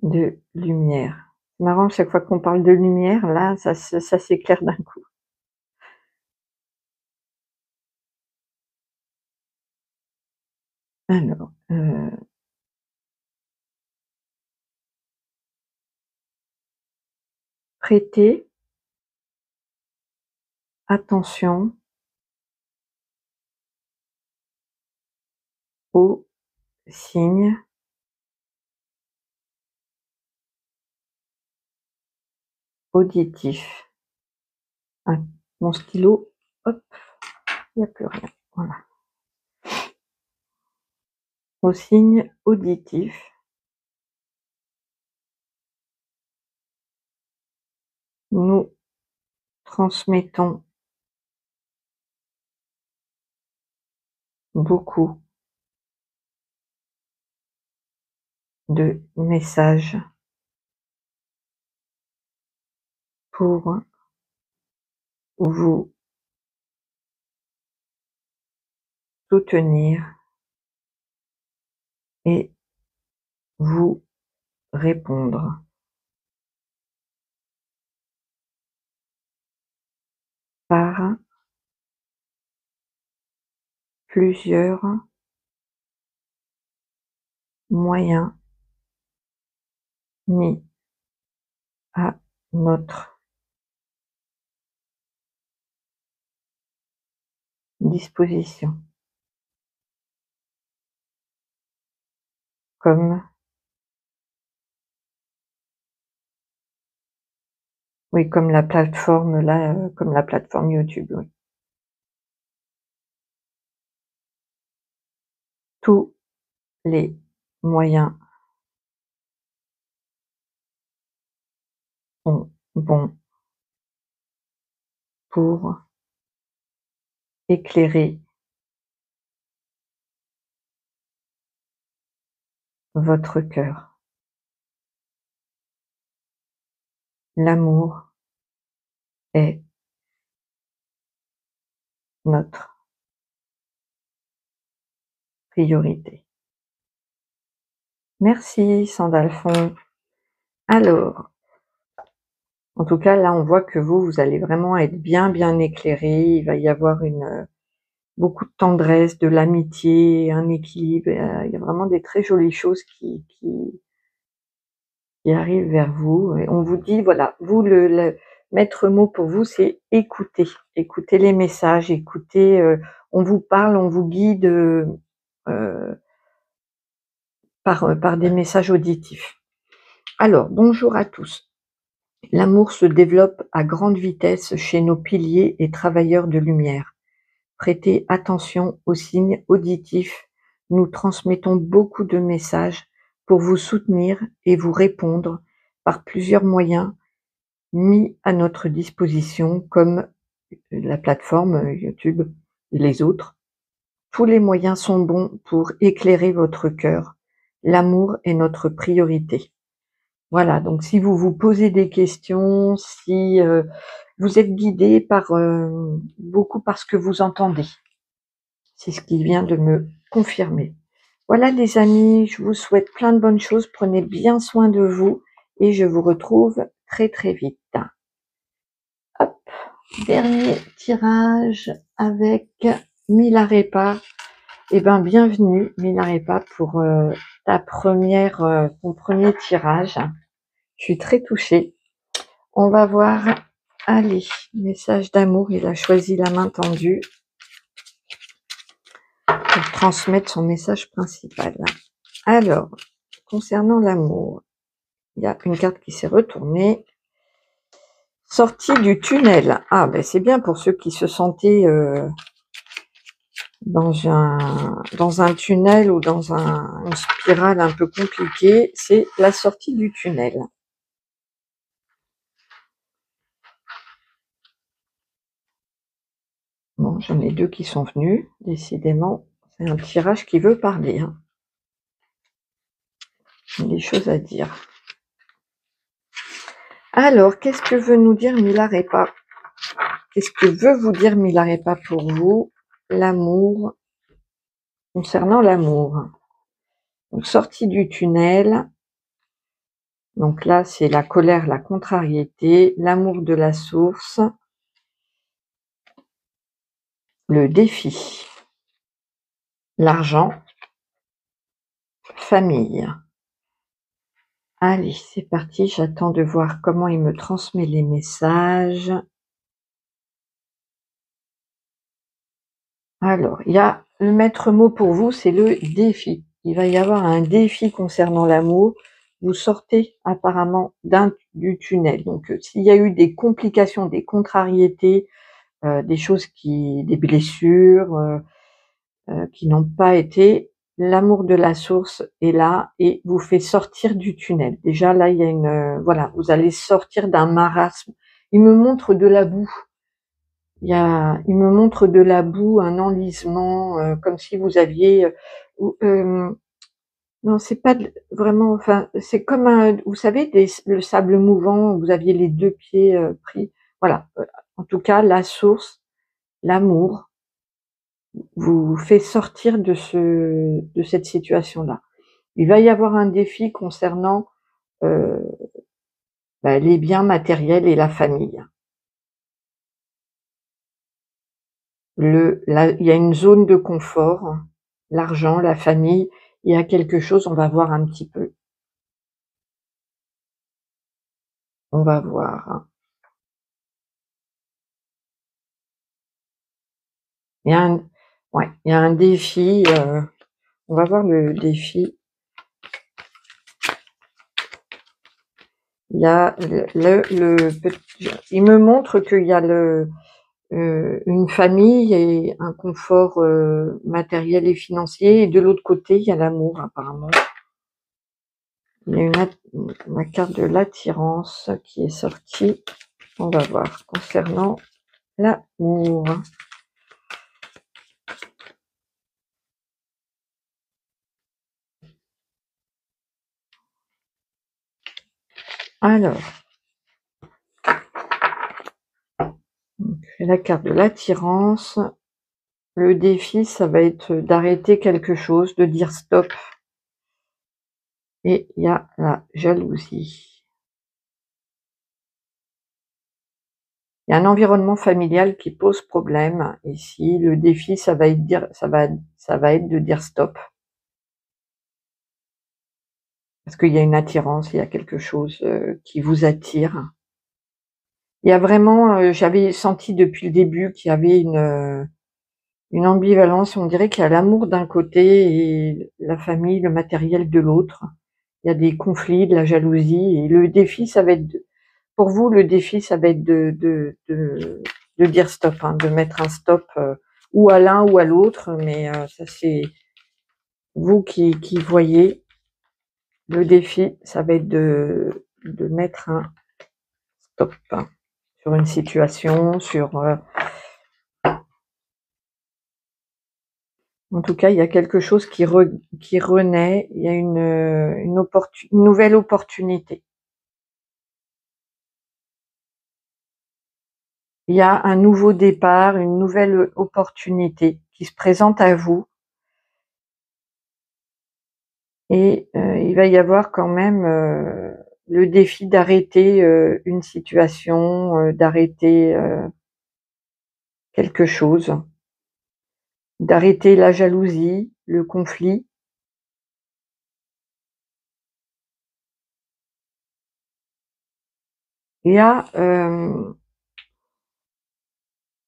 de lumière. C'est marrant, chaque fois qu'on parle de lumière, là, ça s'éclaire d'un coup. Alors, prêtez attention aux signes auditifs. Ah, mon stylo, hop, il n'y a plus rien. Voilà. au signe auditif. Nous transmettons beaucoup de messages pour vous soutenir et vous répondre par plusieurs moyens mis à notre disposition, comme oui, comme la plateforme là, comme la plateforme YouTube, oui. Tous les moyens sont bons pour éclairer votre cœur. L'amour est notre priorité. Merci Sandalphon. Alors, en tout cas, là, on voit que vous allez vraiment être bien éclairé. Il va y avoir beaucoup de tendresse, de l'amitié, un équilibre. Il y a vraiment des très jolies choses qui arrivent vers vous. Et on vous dit, voilà, vous, le maître mot pour vous, c'est écouter. Écoutez les messages, écoutez, on vous parle, on vous guide par des messages auditifs. Alors, bonjour à tous. L'amour se développe à grande vitesse chez nos piliers et travailleurs de lumière. Prêtez attention aux signes auditifs. Nous transmettons beaucoup de messages pour vous soutenir et vous répondre par plusieurs moyens mis à notre disposition, comme la plateforme YouTube et les autres. Tous les moyens sont bons pour éclairer votre cœur. L'amour est notre priorité. Voilà, donc si vous vous posez des questions, si vous êtes guidé par beaucoup par ce que vous entendez, c'est ce qui vient de me confirmer. Voilà les amis, je vous souhaite plein de bonnes choses, prenez bien soin de vous et je vous retrouve très vite. Hop, dernier tirage avec Milarepa. Eh ben bienvenue Milarepa pour ton premier tirage. Je suis très touchée. On va voir. Allez, message d'amour. Il a choisi la main tendue pour transmettre son message principal. Alors, concernant l'amour, il y a une carte qui s'est retournée. Sortie du tunnel. Ah, ben c'est bien pour ceux qui se sentaient dans un tunnel ou dans une spirale un peu compliquée. C'est la sortie du tunnel. Bon, j'en ai deux qui sont venus. Décidément, c'est un tirage qui veut parler. Hein. J'ai des choses à dire. Alors, qu'est-ce que veut nous dire Milarepa? Qu'est-ce que veut vous dire Milarepa pour vous? L'amour, concernant l'amour. Donc, sortie du tunnel. Donc là, c'est la colère, la contrariété, l'amour de la source, le défi, l'argent, famille. Allez, c'est parti, j'attends de voir comment il me transmet les messages. Alors, il y a le maître mot pour vous, c'est le défi. Il va y avoir un défi concernant l'amour. Vous sortez apparemment du tunnel. Donc, s'il y a eu des complications, des contrariétés, des choses des blessures qui n'ont pas été l'amour de la source est là et vous fait sortir du tunnel. Déjà là, il y a une voilà, vous allez sortir d'un marasme. Il me montre de la boue. Il me montre de la boue, un enlisement, comme si vous aviez, non, c'est pas vraiment, enfin, c'est comme un, vous savez, le sable mouvant, où vous aviez les 2 pieds pris. Voilà. En tout cas, la source, l'amour, vous fait sortir de cette situation-là. Il va y avoir un défi concernant euh, les biens matériels et la famille. Il y a une zone de confort, l'argent, la famille, il y a quelque chose, on va voir un petit peu. On va voir. Il y a un, ouais, il y a un défi. On va voir le défi. Il y a il me montre qu'il y a une famille et un confort matériel et financier, et de l'autre côté, il y a l'amour apparemment. Il y a la carte de l'attirance qui est sortie. On va voir concernant l'amour. Alors, la carte de l'attirance. Le défi, ça va être d'arrêter quelque chose, de dire stop. Et il y a la jalousie. Il y a un environnement familial qui pose problème ici. Le défi, ça va être de dire stop. Parce qu'il y a une attirance, il y a quelque chose qui vous attire. Il y a vraiment, j'avais senti depuis le début qu'il y avait une ambivalence. On dirait qu'il y a l'amour d'un côté et la famille, le matériel de l'autre. Il y a des conflits, de la jalousie. Et le défi, ça va être, pour vous, le défi, ça va être de dire stop, hein, de mettre un stop ou à l'un ou à l'autre. Mais ça, c'est vous qui voyez. Le défi, ça va être de mettre un stop sur une situation, en tout cas, il y a quelque chose qui renaît, il y a une nouvelle opportunité. Il y a un nouveau départ, une nouvelle opportunité qui se présente à vous. Et il va y avoir quand même le défi d'arrêter une situation, d'arrêter quelque chose, d'arrêter la jalousie, le conflit. Il y a,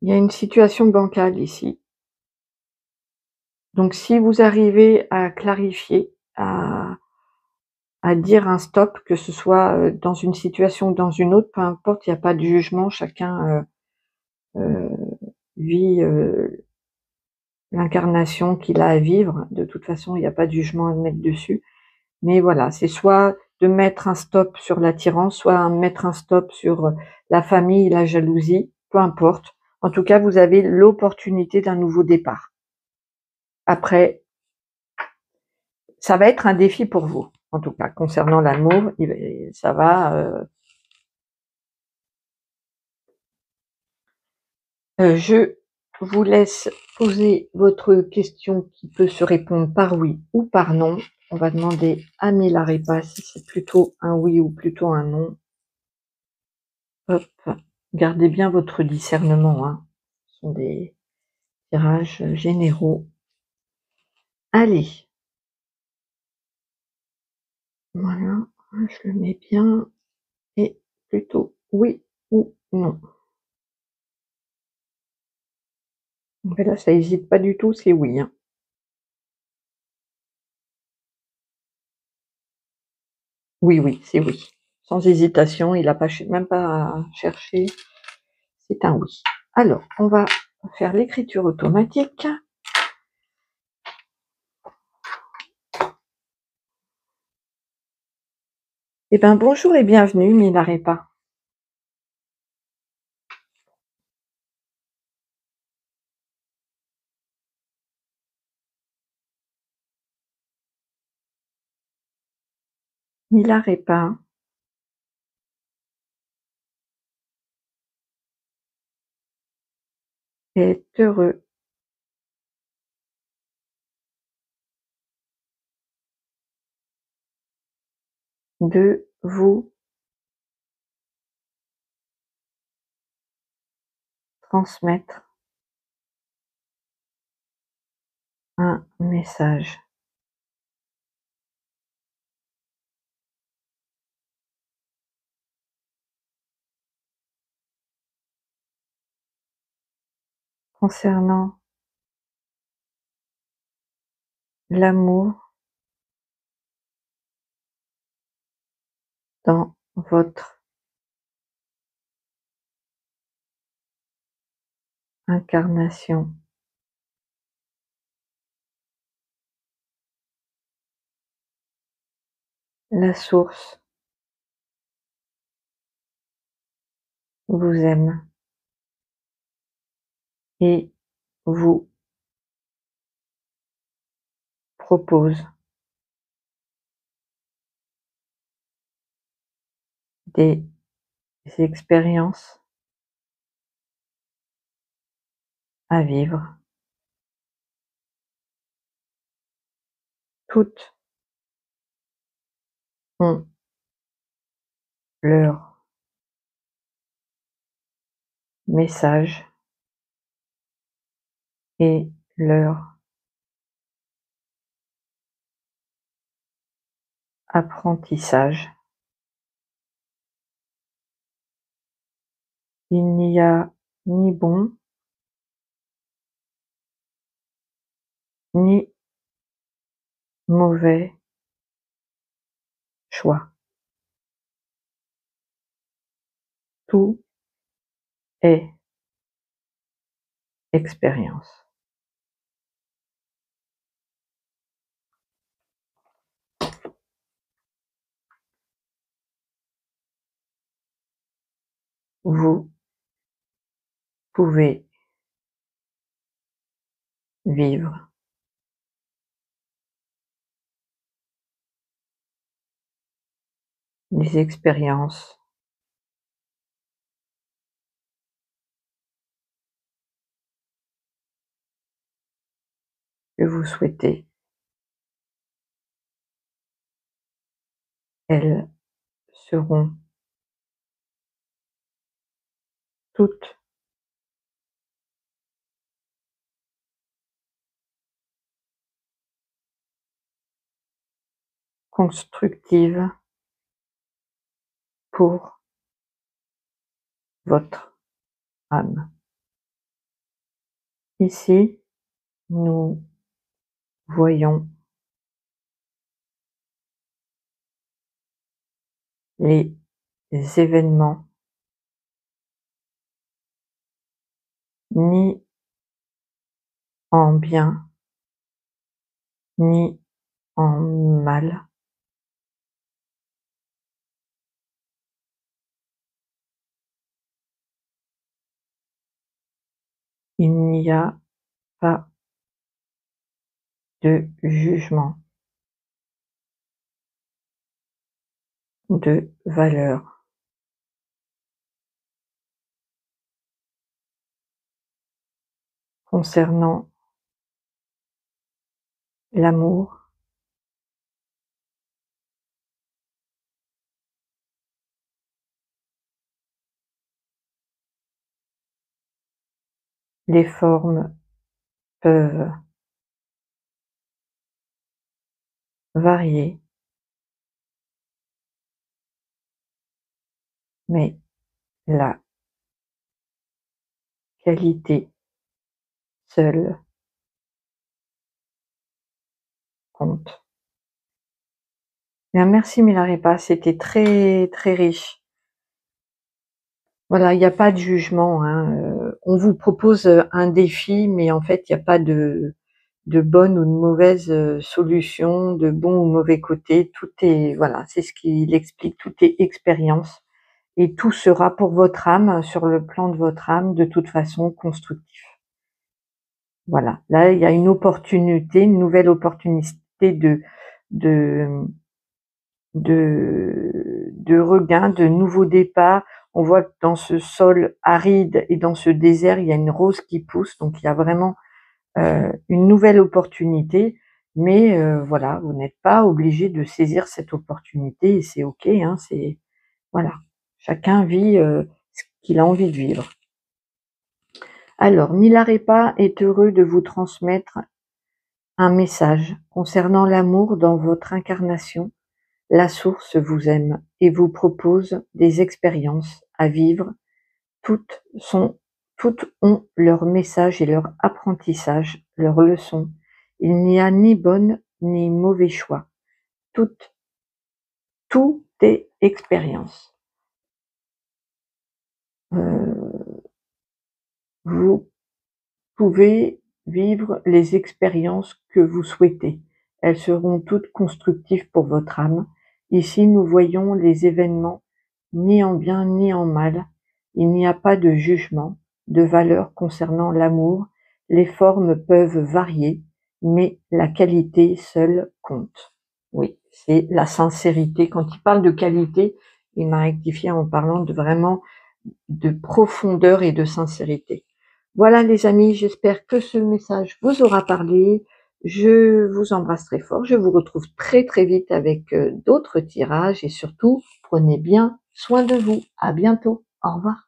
il y a une situation bancale ici. Donc si vous arrivez à clarifier, à dire un stop, que ce soit dans une situation ou dans une autre, peu importe, il n'y a pas de jugement, chacun vit l'incarnation qu'il a à vivre. De toute façon, il n'y a pas de jugement à mettre dessus. Mais voilà, c'est soit de mettre un stop sur l'attirance, soit mettre un stop sur la famille, la jalousie, peu importe. En tout cas, vous avez l'opportunité d'un nouveau départ. Après, ça va être un défi pour vous. En tout cas, concernant l'amour, ça va. Je vous laisse poser votre question qui peut se répondre par oui ou par non. On va demander à Milarepa si c'est plutôt un oui ou plutôt un non. Hop, gardez bien votre discernement, hein. Ce sont des tirages généraux. Allez. Voilà, je le mets bien. Et plutôt oui ou non. Mais là, ça hésite pas du tout, c'est oui, hein. Oui, oui, c'est oui. Sans hésitation, il n'a pas même pas cherché. C'est un oui. Alors, on va faire l'écriture automatique. Eh ben, bonjour et bienvenue Milarepa. Milarepa est heureux de vous transmettre un message. Concernant l'amour dans votre incarnation. La source vous aime et vous propose des expériences à vivre. Toutes ont leur message et leur apprentissage. Il n'y a ni bon ni mauvais choix. Tout est expérience. Vous pouvez vivre les expériences que vous souhaitez. Elles seront toutes constructives pour votre âme. Ici, nous voyons les événements ni en bien ni en mal. Il n'y a pas de jugement de valeur. Concernant l'amour, les formes peuvent varier, mais la qualité seule compte. Bien, merci Milarepa, c'était très très riche. Voilà, il n'y a pas de jugement, hein. On vous propose un défi, mais en fait, il n'y a pas de de bonnes ou de mauvaises solutions, de bons ou mauvais côtés. Tout est, voilà, c'est ce qu'il explique, tout est expérience et tout sera pour votre âme, sur le plan de votre âme, de toute façon constructif. Voilà, là il y a une opportunité, une nouvelle opportunité de de regain, de nouveau départ. On voit que dans ce sol aride et dans ce désert, il y a une rose qui pousse, donc il y a vraiment une nouvelle opportunité. Mais voilà, vous n'êtes pas obligé de saisir cette opportunité et c'est OK, hein, c'est voilà. Chacun vit ce qu'il a envie de vivre. Alors, Milarepa est heureux de vous transmettre un message concernant l'amour dans votre incarnation. La source vous aime et vous propose des expériences à vivre. Toutes ont leur message et leur apprentissage, leur leçon. Il n'y a ni bon ni mauvais choix. Tout est expérience. Vous pouvez vivre les expériences que vous souhaitez. Elles seront toutes constructives pour votre âme. Ici, nous voyons les événements ni en bien ni en mal. Il n'y a pas de jugement, de valeur concernant l'amour. Les formes peuvent varier, mais la qualité seule compte. Oui, c'est la sincérité. Quand il parle de qualité, il m'a rectifié en parlant de vraiment de profondeur et de sincérité. Voilà les amis, j'espère que ce message vous aura parlé. Je vous embrasse très fort. Je vous retrouve très très vite avec d'autres tirages et surtout, prenez bien soin de vous. À bientôt. Au revoir.